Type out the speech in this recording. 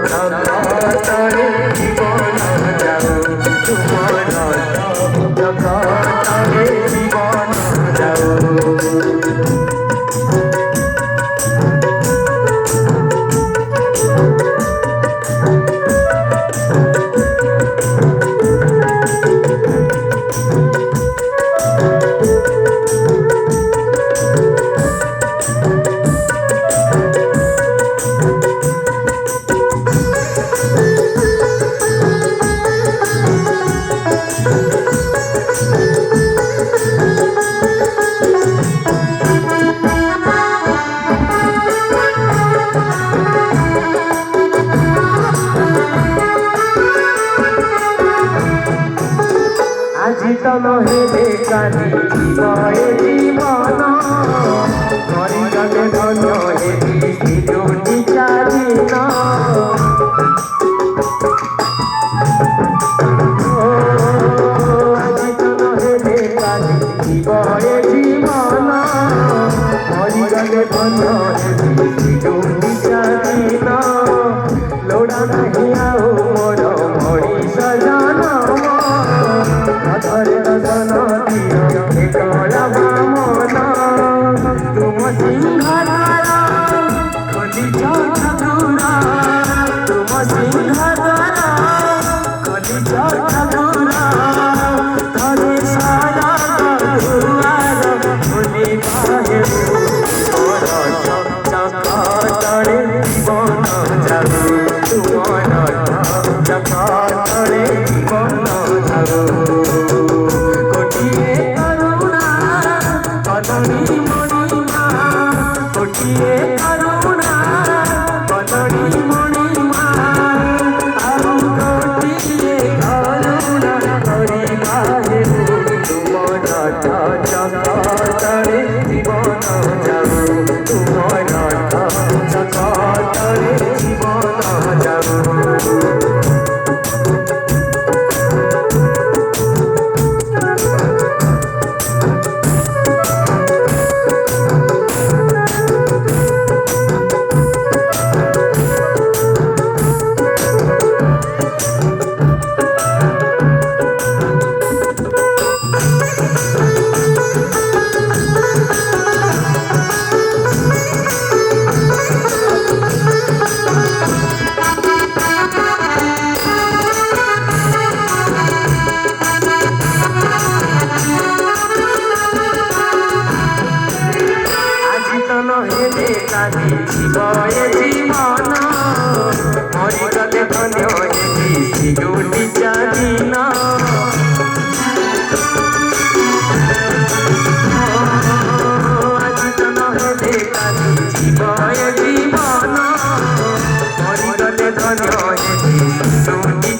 ଜଗତରେ ଜୀବନ ଯାଉ ତୁମର ଜଗତରେ ଜୀବନ ଯାଉ। আজি তো নহে কালি জীবয়ে জীবন মরিগলে ধন্য হেবি দুটি চারিন আজি তো নহে কালি জীবয়ে জীবন মরিগলে ধন্য হেবি দুটি চারিন লোড়া নাহি আও মোর মଣିষ জনম ধরে দর্শন দিও একলা বামন তুম সিংহধার খলিছ ঠাকুর তুম সিংহধার খলিছ ঠাকুর ধরে সারা দুয়ার খুলি বাহে মোর জগতরে জীবন যাও তুমর জগতরে জীবন যাও। কোটিয়ে করুণা কদড়ি মণিমা আর কোটিয়ে করুণা করে বাহে তুমর জগতরে জীবন যাও তুমর জগতরে জীবন যাও। হেলে কালি জীবয়ে জীবন মরিগলে ধন্য হেবি দুটি চারিন আজি তো হেলে কালি জীবয়ে জীবন মরিগলে ধন্য হেবি দুটি